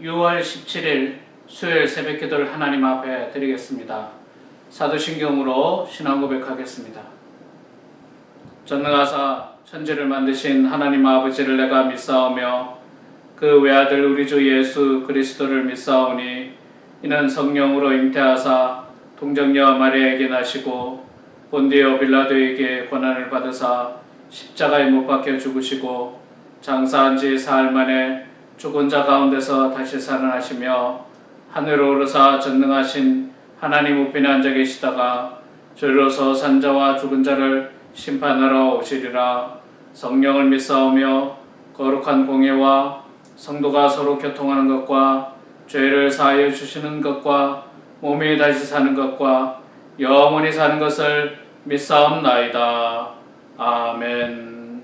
6월 17일 수요일 새벽기도를 하나님 앞에 드리겠습니다. 사도신경으로 신앙 고백하겠습니다. 전능하사 천지를 만드신 하나님 아버지를 내가 믿사오며 그 외아들 우리 주 예수 그리스도를 믿사오니 이는 성령으로 잉태하사 동정녀 마리아에게 나시고 본디오 빌라도에게 고난을 받으사 십자가에 못 박혀 죽으시고 장사한 지 사흘 만에 죽은 자 가운데서 다시 살아나시며 하늘로 오르사 전능하신 하나님 우편에 앉아 계시다가 저리로서 산자와 죽은 자를 심판하러 오시리라. 성령을 믿사오며 거룩한 공예와 성도가 서로 교통하는 것과 죄를 사하여 주시는 것과 몸이 다시 사는 것과 영원히 사는 것을 믿사옵나이다. 아멘.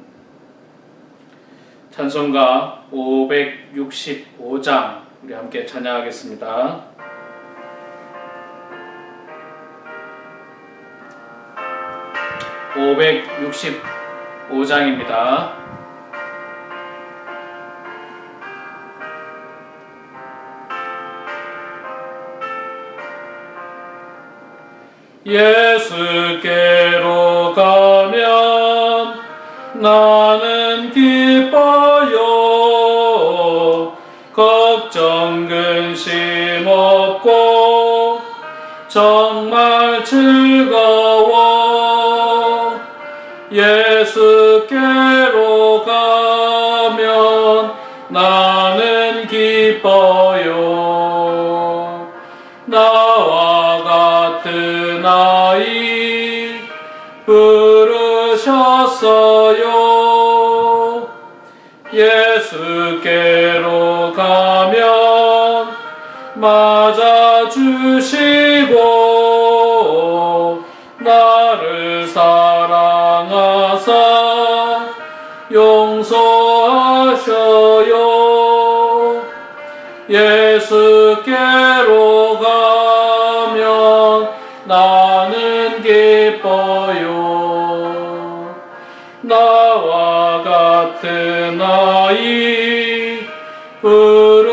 찬송가 565장 우리 함께 찬양하겠습니다. 565장입니다. 예수께로 가면 나는 기뻐요. 걱정 근심 없고 정말 즐거워. 예수께로 가면 나는 기뻐요. 나와 같은 아이 부르셨어요. 예수께로 가면 맞아주시고 나를 사랑하사 용서하셔요. 예수께로 가면 나는 기뻐요. 나와 같은 아이 부르셨어요.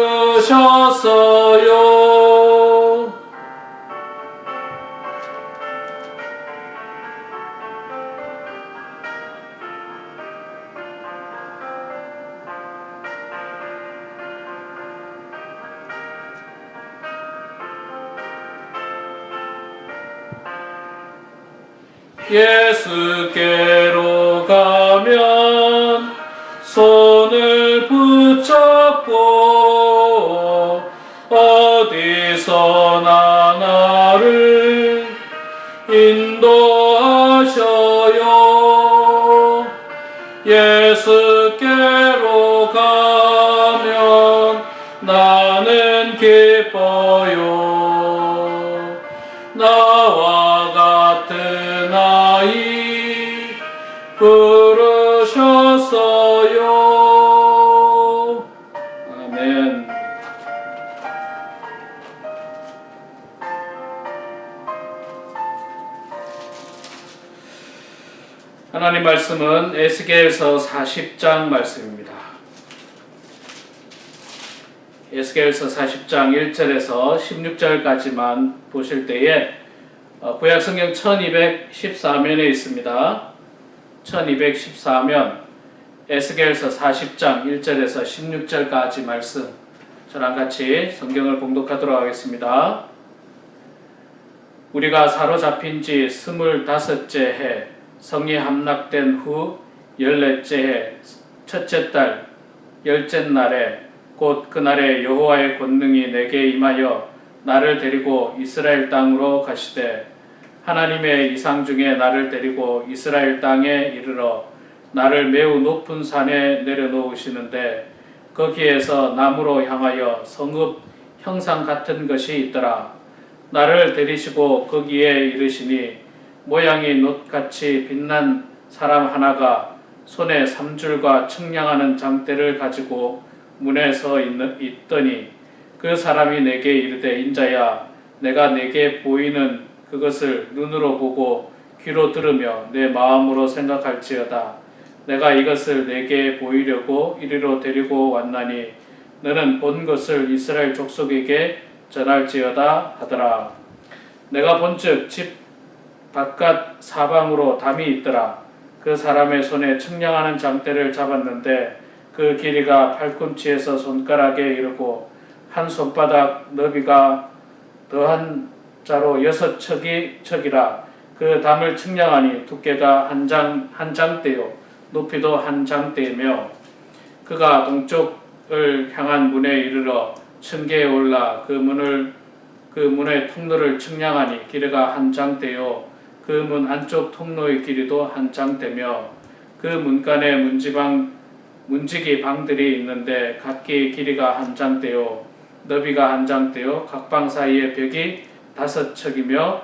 예수께로 가면 손을 붙잡고 어디서나 나를 인도하셔요. 예수께로 가면 나는 기뻐요. 나와 같은 아이 부르셨어요. 아멘. 하나님 말씀은 에스겔서 40장 말씀입니다. 에스겔서 40장 1절에서 16절까지만 보실 때에 구약성경 1214면에 있습니다. 1214면 에스겔서 40장 1절에서 16절까지 말씀, 저랑 같이 성경을 봉독하도록 하겠습니다. 우리가 사로잡힌 지 25째 해 성이 함락된 후 14째 해 첫째 달 10째 날에 곧 그날에 여호와의 권능이 내게 임하여 나를 데리고 이스라엘 땅으로 가시되 하나님의 이상 중에 나를 데리고 이스라엘 땅에 이르러 나를 매우 높은 산에 내려놓으시는데 거기에서 나무로 향하여 성읍 형상 같은 것이 있더라. 나를 데리시고 거기에 이르시니 모양이 놋같이 빛난 사람 하나가 손에 삼줄과 측량하는 장대를 가지고 문에 서 있더니 그 사람이 내게 이르되 인자야 내가 내게 보이는 그것을 눈으로 보고 귀로 들으며 내 마음으로 생각할지어다. 내가 이것을 내게 보이려고 이리로 데리고 왔나니 너는 본 것을 이스라엘 족속에게 전할지어다 하더라. 내가 본즉 집 바깥 사방으로 담이 있더라. 그 사람의 손에 측량하는 장대를 잡았는데 그 길이가 팔꿈치에서 손가락에 이르고 한 손바닥 너비가 더한 자로 6척이라. 그 담을 측량하니 두께가 한 장대요 높이도 한 장대이며 그가 동쪽을 향한 문에 이르러 층계에 올라 그 문의 통로를 측량하니 길이가 한 장대요 그 문 안쪽 통로의 길이도 한 장대며 그 문간에 문지기 방들이 있는데 각기 길이가 한 장대요 너비가 한 장대요 각 방 사이의 벽이 5척이며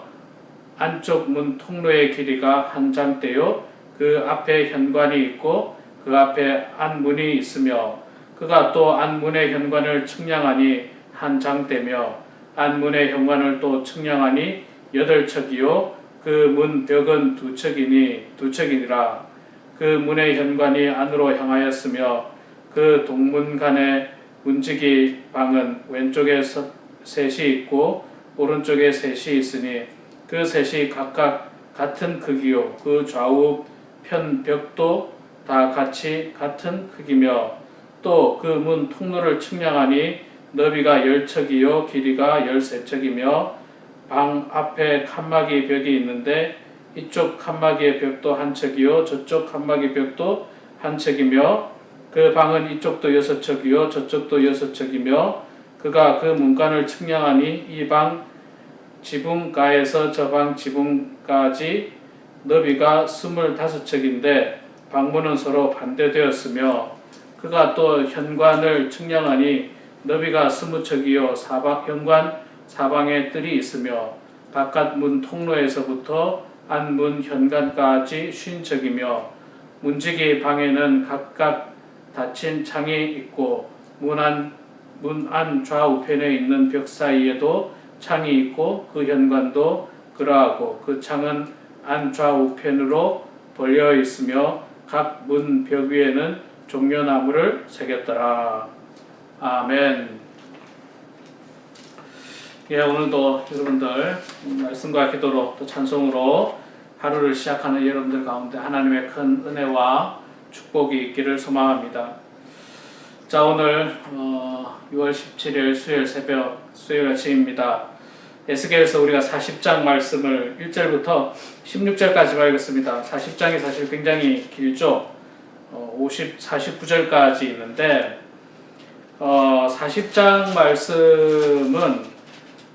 안쪽 문 통로의 길이가 한 장대요 그 앞에 현관이 있고 그 앞에 안문이 있으며 그가 또 안문의 현관을 측량하니 한 장대며 안문의 현관을 또 측량하니 8척이요 그 문 벽은 2척이니라. 그 문의 현관이 안으로 향하였으며 그 동문간의 문지기 방은 왼쪽에 셋이 있고 오른쪽에 셋이 있으니 그 셋이 각각 같은 크기요 그 좌우 편 벽도 다 같이 같은 크기며 또 그 문 통로를 측량하니 너비가 10척이요 길이가 13척이며 방 앞에 칸막이 벽이 있는데 이쪽 칸막이의 벽도 한 척이요 저쪽 칸막이 벽도 한 척이며 그 방은 이쪽도 6척이요 저쪽도 6척이며 그가 그 문간을 측량하니 이 방 지붕가에서 저 방 지붕까지 너비가 25척인데 방문은 서로 반대되었으며 그가 또 현관을 측량하니 너비가 20척이요 현관 사방에 뜰이 있으며 바깥 문 통로에서부터 안문 현관까지 50척이며 문지기 방에는 각각 닫힌 창이 있고 문 안 좌우편에 있는 벽 사이에도 창이 있고 그 현관도 그러하고 그 창은 안 좌우편으로 벌려 있으며 각 문 벽 위에는 종려나무를 새겼더라. 아멘. 예, 오늘도 여러분들 말씀과 기도로 또 찬송으로 하루를 시작하는 여러분들 가운데 하나님의 큰 은혜와 축복이 있기를 소망합니다. 자, 오늘 6월 17일 수요일 새벽 수요일 아침입니다. 에스겔서 우리가 40장 말씀을 1절부터 16절까지 읽었습니다. 40장이 사실 굉장히 길죠. 49절까지 있는데 40장 말씀은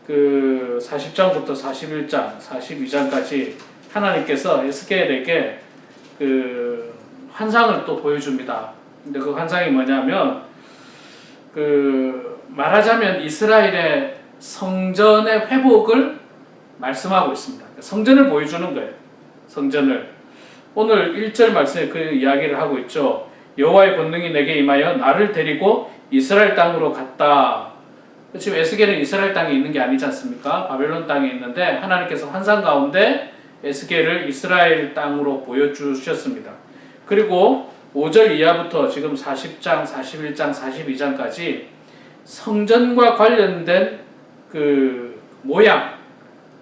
그 40장부터 41장, 42장까지 하나님께서 에스겔에게 그 환상을 또 보여줍니다. 근데 그 환상이 뭐냐면 그 말하자면 이스라엘의 성전의 회복을 말씀하고 있습니다. 성전을 보여주는 거예요. 성전을. 오늘 1절 말씀에 그 이야기를 하고 있죠. 여호와의 권능이 내게 임하여 나를 데리고 이스라엘 땅으로 갔다. 지금 에스겔은 이스라엘 땅에 있는 게 아니지 않습니까? 바벨론 땅에 있는데 하나님께서 환상 가운데 에스겔을 이스라엘 땅으로 보여주셨습니다. 그리고 5절 이하부터 지금 40장, 41장, 42장까지 성전과 관련된 그 모양,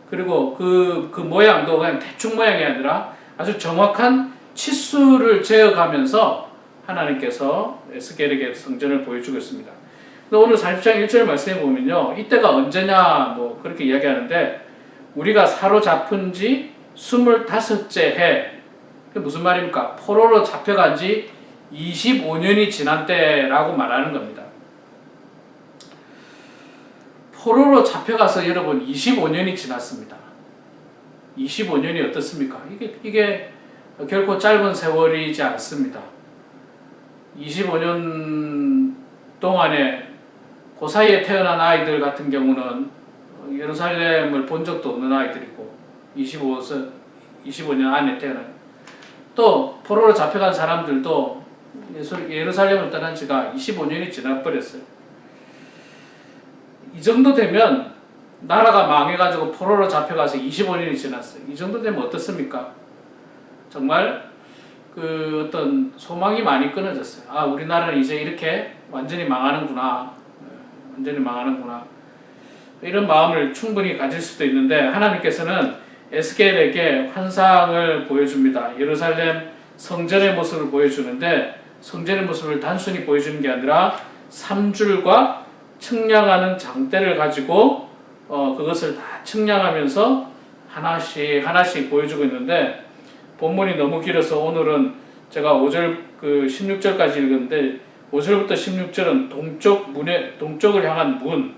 그리고 그 모양도 그냥 대충 모양이 아니라 아주 정확한 치수를 재어가면서 하나님께서 에스겔에게 성전을 보여주고 있습니다. 오늘 40장 1절 말씀해 보면요, 이때가 언제냐 뭐 그렇게 이야기하는데 우리가 사로잡힌 지 25째 해. 그게 무슨 말입니까? 포로로 잡혀간 지 25년이 지난 때라고 말하는 겁니다. 포로로 잡혀가서 여러분 25년이 지났습니다. 25년이 어떻습니까? 이게 결코 짧은 세월이지 않습니다. 25년 동안에 그 사이에 태어난 아이들 같은 경우는 예루살렘을 본 적도 없는 아이들이고 25년 안에 태어난, 또 포로로 잡혀간 사람들도 예루살렘을 떠난 지가 25년이 지나버렸어요. 이 정도 되면 나라가 망해가지고 포로로 잡혀가서 25년이 지났어요. 이 정도 되면 어떻습니까? 정말 그 어떤 소망이 많이 끊어졌어요. 아, 우리나라는 이제 이렇게 완전히 망하는구나. 완전히 망하는구나. 이런 마음을 충분히 가질 수도 있는데 하나님께서는 에스겔에게 환상을 보여줍니다. 예루살렘 성전의 모습을 보여주는데 성전의 모습을 단순히 보여주는 게 아니라 3줄과 측량하는 장대를 가지고 그것을 다 측량하면서 하나씩 하나씩 보여주고 있는데 본문이 너무 길어서 오늘은 제가 5절 16절까지 읽었는데 5절부터 16절은 동쪽을 향한 문,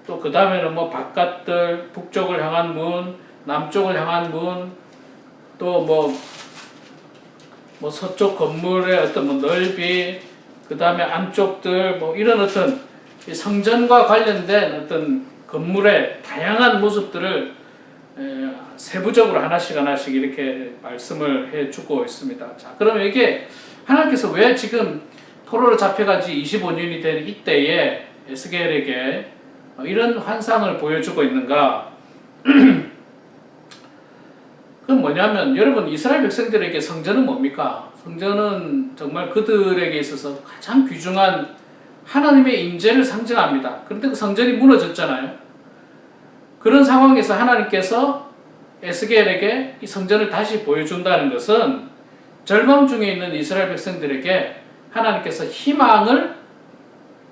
또 그 다음에는 뭐 바깥들, 북쪽을 향한 문, 남쪽을 향한 문, 또 뭐 서쪽 건물의 어떤 뭐 넓이, 그 다음에 안쪽들, 뭐 이런 어떤 성전과 관련된 어떤 건물의 다양한 모습들을 세부적으로 하나씩 하나씩 이렇게 말씀을 해주고 있습니다. 자, 그러면 이게 하나님께서 왜 지금 포로로 잡혀가지 25년이 된 이때에 에스겔에게 이런 환상을 보여주고 있는가? 그건 뭐냐면 여러분 이스라엘 백성들에게 성전은 뭡니까? 성전은 정말 그들에게 있어서 가장 귀중한 하나님의 임재를 상징합니다. 그런데 그 성전이 무너졌잖아요. 그런 상황에서 하나님께서 에스겔에게 이 성전을 다시 보여준다는 것은 절망 중에 있는 이스라엘 백성들에게 하나님께서 희망을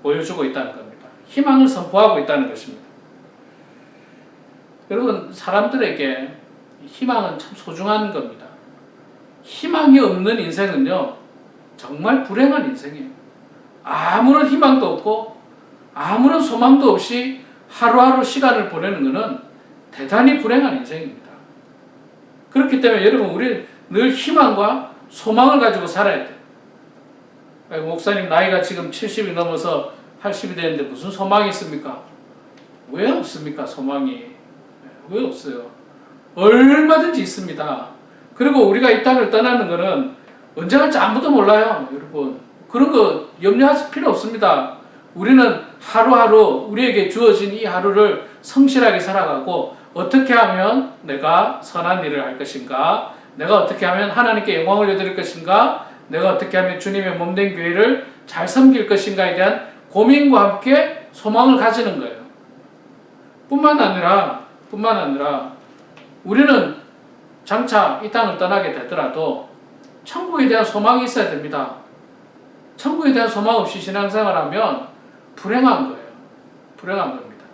보여주고 있다는 겁니다. 희망을 선포하고 있다는 것입니다. 여러분 사람들에게 희망은 참 소중한 겁니다. 희망이 없는 인생은요 정말 불행한 인생이에요. 아무런 희망도 없고 아무런 소망도 없이 하루하루 시간을 보내는 것은 대단히 불행한 인생입니다. 그렇기 때문에 여러분 우리 늘 희망과 소망을 가지고 살아야 돼요. 목사님 나이가 지금 70이 넘어서 80이 되는데 무슨 소망이 있습니까? 왜 없습니까? 소망이 왜 없어요? 얼마든지 있습니다. 그리고 우리가 이 땅을 떠나는 것은 언제 갈지 아무도 몰라요. 여러분 그런 거 염려하실 필요 없습니다. 우리는 하루하루 우리에게 주어진 이 하루를 성실하게 살아가고 어떻게 하면 내가 선한 일을 할 것인가, 내가 어떻게 하면 하나님께 영광을 여드릴 것인가, 내가 어떻게 하면 주님의 몸된 교회를 잘 섬길 것인가에 대한 고민과 함께 소망을 가지는 거예요. 뿐만 아니라 우리는 장차 이 땅을 떠나게 되더라도 천국에 대한 소망이 있어야 됩니다. 천국에 대한 소망 없이 신앙생활하면 불행한 거예요. 불행한 겁니다.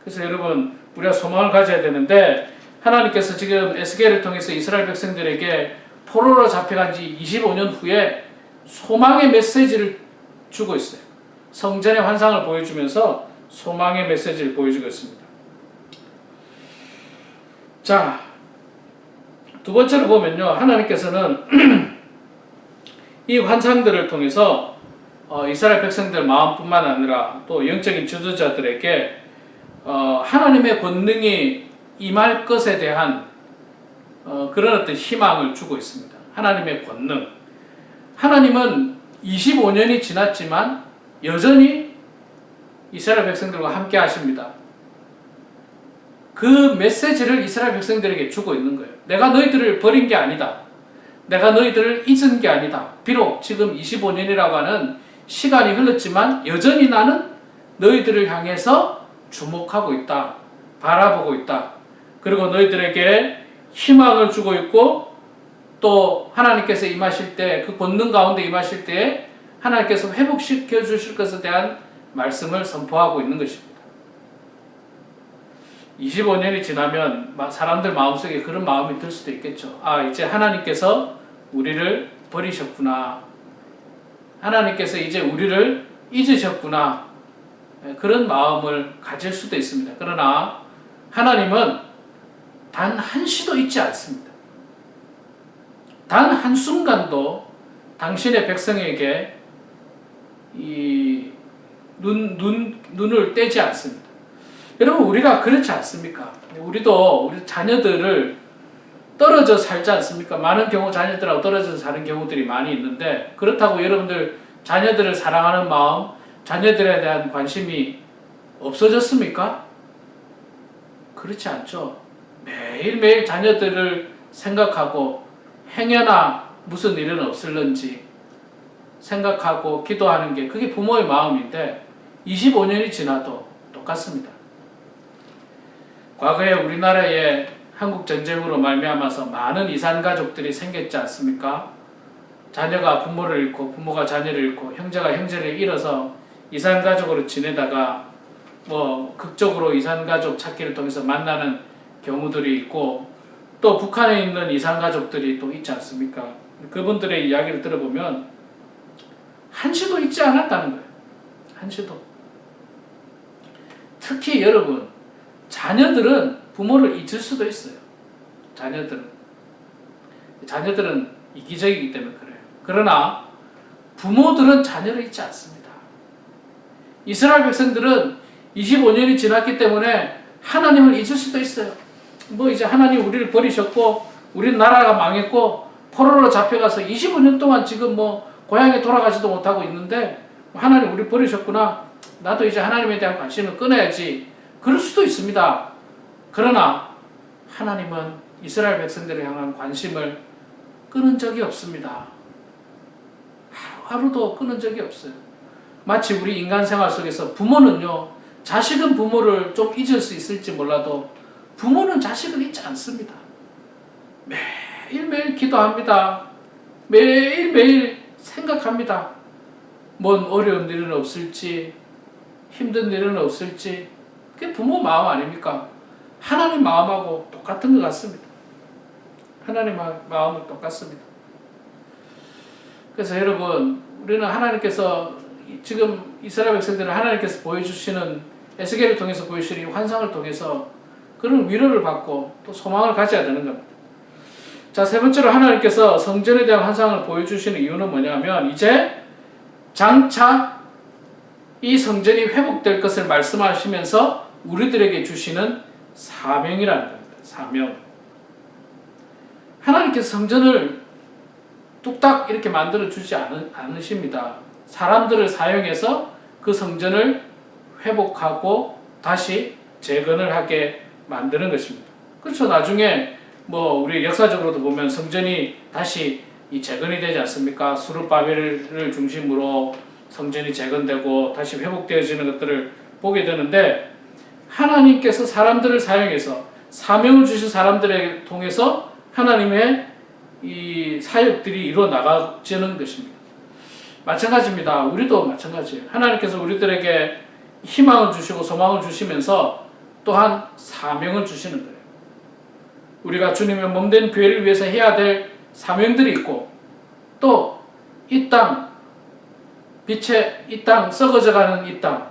그래서 여러분 우리가 소망을 가져야 되는데 하나님께서 지금 에스겔을 통해서 이스라엘 백성들에게 포로로 잡혀간 지 25년 후에 소망의 메시지를 주고 있어요. 성전의 환상을 보여주면서 소망의 메시지를 보여주고 있습니다. 자, 두 번째로 보면요. 하나님께서는 이 환상들을 통해서 이스라엘 백성들 마음뿐만 아니라 또 영적인 지도자들에게 하나님의 권능이 임할 것에 대한 그런 어떤 희망을 주고 있습니다. 하나님의 권능. 하나님은 25년이 지났지만 여전히 이스라엘 백성들과 함께 하십니다. 그 메시지를 이스라엘 백성들에게 주고 있는 거예요. 내가 너희들을 버린 게 아니다. 내가 너희들을 잊은 게 아니다. 비록 지금 25년이라고 하는 시간이 흘렀지만 여전히 나는 너희들을 향해서 주목하고 있다. 바라보고 있다. 그리고 너희들에게 희망을 주고 있고 또 하나님께서 임하실 때 그 권능 가운데 임하실 때 하나님께서 회복시켜 주실 것에 대한 말씀을 선포하고 있는 것입니다. 25년이 지나면 사람들 마음속에 그런 마음이 들 수도 있겠죠. 아, 이제 하나님께서 우리를 버리셨구나. 하나님께서 이제 우리를 잊으셨구나. 그런 마음을 가질 수도 있습니다. 그러나 하나님은 단 한시도 잊지 않습니다. 단 한순간도 당신의 백성에게 눈을 떼지 않습니다. 여러분 우리가 그렇지 않습니까? 우리도 우리 자녀들을 떨어져 살지 않습니까? 많은 경우 자녀들하고 떨어져서 사는 경우들이 많이 있는데 그렇다고 여러분들 자녀들을 사랑하는 마음, 자녀들에 대한 관심이 없어졌습니까? 그렇지 않죠. 매일매일 자녀들을 생각하고 행여나 무슨 일은 없을런지 생각하고 기도하는 게 그게 부모의 마음인데 25년이 지나도 똑같습니다. 과거에 우리나라에 한국 전쟁으로 말미암아서 많은 이산 가족들이 생겼지 않습니까? 자녀가 부모를 잃고 부모가 자녀를 잃고 형제가 형제를 잃어서 이산 가족으로 지내다가 뭐 극적으로 이산 가족 찾기를 통해서 만나는 경우들이 있고 또 북한에 있는 이산 가족들이 또 있지 않습니까? 그분들의 이야기를 들어보면 한시도 잊지 않았다는 거예요. 한시도. 특히 여러분, 자녀들은 부모를 잊을 수도 있어요. 자녀들은 이기적이기 때문에 그래요. 그러나 부모들은 자녀를 잊지 않습니다. 이스라엘 백성들은 25년이 지났기 때문에 하나님을 잊을 수도 있어요. 뭐 이제 하나님 우리를 버리셨고 우리 나라가 망했고 포로로 잡혀가서 25년 동안 지금 뭐 고향에 돌아가지도 못하고 있는데 하나님 우리 버리셨구나. 나도 이제 하나님에 대한 관심을 끊어야지. 그럴 수도 있습니다. 그러나 하나님은 이스라엘 백성들을 향한 관심을 끊은 적이 없습니다. 하루도 끊은 적이 없어요. 마치 우리 인간 생활 속에서 부모는요, 자식은 부모를 좀 잊을 수 있을지 몰라도 부모는 자식을 잊지 않습니다. 매일매일 기도합니다. 매일매일 생각합니다. 뭔 어려운 일은 없을지, 힘든 일은 없을지. 그게 부모 마음 아닙니까? 하나님 마음하고 똑같은 것 같습니다. 하나님 마음은 똑같습니다. 그래서 여러분, 우리는 하나님께서 지금 이스라엘 백성들은 하나님께서 보여주시는 에스겔을 통해서 보여주시는 이 환상을 통해서 그런 위로를 받고 또 소망을 가져야 되는 겁니다. 자, 세 번째로 하나님께서 성전에 대한 환상을 보여주시는 이유는 뭐냐면 이제 장차 이 성전이 회복될 것을 말씀하시면서 우리들에게 주시는 사명이라는 겁니다. 사명. 하나님께서 성전을 뚝딱 이렇게 만들어 주지 않으십니다. 사람들을 사용해서 그 성전을 회복하고 다시 재건을 하게 만드는 것입니다. 그렇죠. 나중에 뭐 우리 역사적으로도 보면 성전이 다시 이 재건이 되지 않습니까? 수르바벨을 중심으로 성전이 재건되고 다시 회복되어지는 것들을 보게 되는데 하나님께서 사람들을 사용해서 사명을 주신 사람들을 통해서 하나님의 이 사역들이 이루어 나가지는 것입니다. 마찬가지입니다. 우리도 마찬가지예요. 하나님께서 우리들에게 희망을 주시고 소망을 주시면서 또한 사명을 주시는 거예요. 우리가 주님의 몸된 교회를 위해서 해야 될 사명들이 있고 또 이 땅, 이 땅 썩어져가는 이 땅,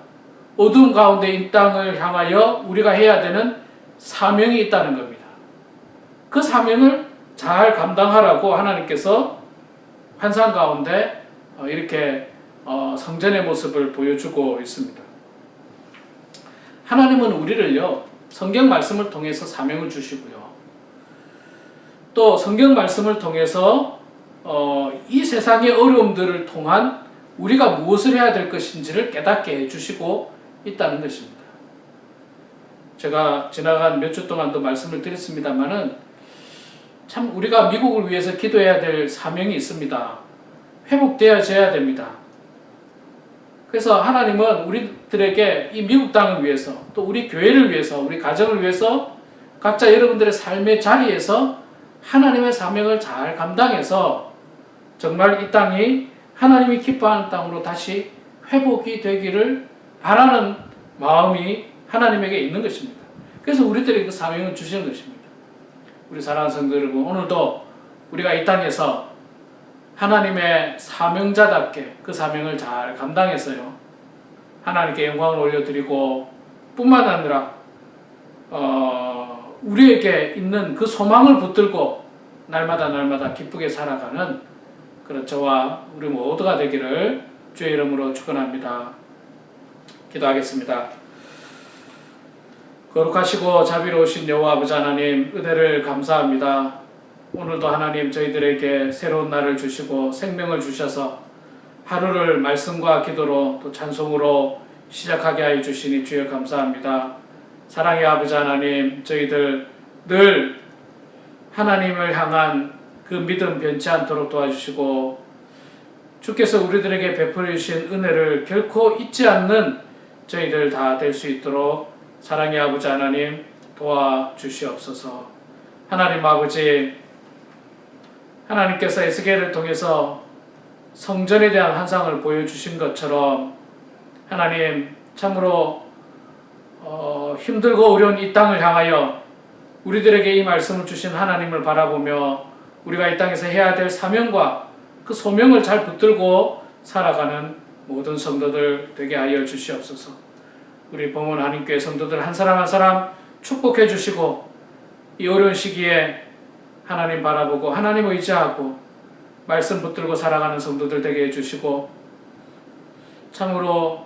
어두운 가운데 이 땅을 향하여 우리가 해야 되는 사명이 있다는 겁니다. 그 사명을 잘 감당하라고 하나님께서 환상 가운데 이렇게 성전의 모습을 보여주고 있습니다. 하나님은 우리를요, 성경 말씀을 통해서 사명을 주시고요. 또 성경 말씀을 통해서 이 세상의 어려움들을 통한 우리가 무엇을 해야 될 것인지를 깨닫게 해주시고 있다는 것입니다. 제가 지나간 몇 주 동안도 말씀을 드렸습니다만은 참 우리가 미국을 위해서 기도해야 될 사명이 있습니다. 회복되어져야 됩니다. 그래서 하나님은 우리들에게 이 미국 땅을 위해서 또 우리 교회를 위해서 우리 가정을 위해서 각자 여러분들의 삶의 자리에서 하나님의 사명을 잘 감당해서 정말 이 땅이 하나님이 기뻐하는 땅으로 다시 회복이 되기를 바라는 마음이 하나님에게 있는 것입니다. 그래서 우리들에게 그 사명을 주시는 것입니다. 우리 사랑하는 성도 여러분, 오늘도 우리가 이 땅에서 하나님의 사명자답게 그 사명을 잘 감당해서요, 하나님께 영광을 올려드리고 뿐만 아니라 우리에게 있는 그 소망을 붙들고 날마다 기쁘게 살아가는 그런 저와 우리 모두가 되기를 주의 이름으로 축원합니다. 기도하겠습니다. 거룩하시고 자비로우신 여호와 아버지 하나님, 은혜를 감사합니다. 오늘도 하나님 저희들에게 새로운 날을 주시고 생명을 주셔서 하루를 말씀과 기도로 또 찬송으로 시작하게 하여 주시니 주여 감사합니다. 사랑의 아버지 하나님, 저희들 늘 하나님을 향한 그 믿음 변치 않도록 도와주시고 주께서 우리들에게 베풀어 주신 은혜를 결코 잊지 않는 저희들 다 될 수 있도록 사랑의 아버지 하나님 도와주시옵소서. 하나님 아버지, 하나님께서 에스겔을 통해서 성전에 대한 환상을 보여주신 것처럼 하나님 참으로 힘들고 어려운 이 땅을 향하여 우리들에게 이 말씀을 주신 하나님을 바라보며 우리가 이 땅에서 해야 될 사명과 그 소명을 잘 붙들고 살아가는 모든 성도들 되게 하여 주시옵소서. 우리 범원 한인교회 성도들 한 사람 한 사람 축복해 주시고 이 어려운 시기에 하나님 바라보고 하나님 의지하고 말씀 붙들고 살아가는 성도들 되게 해주시고 참으로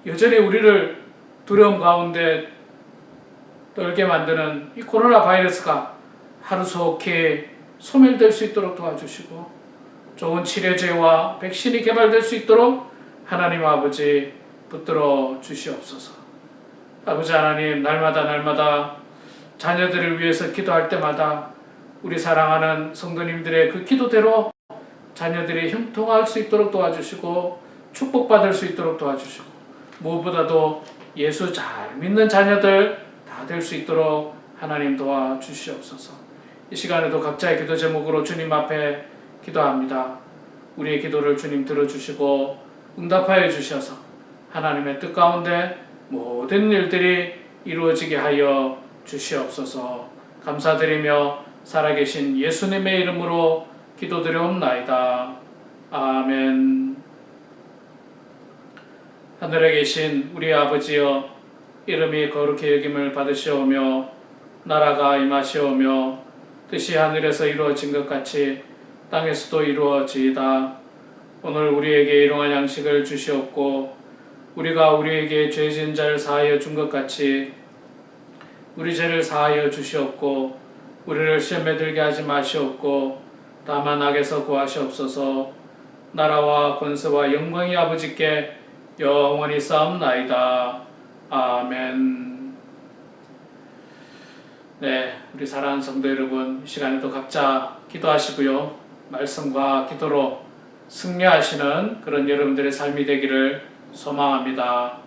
여전히 우리를 두려움 가운데 떨게 만드는 이 코로나 바이러스가 하루속히 소멸될 수 있도록 도와주시고 좋은 치료제와 백신이 개발될 수 있도록 하나님 아버지 붙들어 주시옵소서. 아버지 하나님, 날마다 자녀들을 위해서 기도할 때마다 우리 사랑하는 성도님들의 그 기도대로 자녀들이 형통할 수 있도록 도와주시고 축복받을 수 있도록 도와주시고 무엇보다도 예수 잘 믿는 자녀들 다 될 수 있도록 하나님 도와주시옵소서. 이 시간에도 각자의 기도 제목으로 주님 앞에 기도합니다. 우리의 기도를 주님 들어주시고 응답하여 주셔서 하나님의 뜻 가운데 모든 일들이 이루어지게 하여 주시옵소서. 감사드리며 살아계신 예수님의 이름으로 기도드려옵나이다. 아멘. 하늘에 계신 우리 아버지여, 이름이 거룩히 여김을 받으시오며 나라가 임하시오며 뜻이 하늘에서 이루어진 것 같이 땅에서도 이루어지이다. 오늘 우리에게 일용할 양식을 주시옵고 우리가 우리에게 죄 지은 자를 사하여 준 것 같이 우리 죄를 사하여 주시옵고 우리를 시험에 들게 하지 마시옵고 다만 악에서 구하시옵소서. 나라와 권세와 영광이 아버지께 영원히 쌓옵나이다. 아멘. 네, 우리 사랑하는 성도 여러분, 이 시간에도 각자 기도하시고요. 말씀과 기도로 승리하시는 그런 여러분들의 삶이 되기를 소망합니다.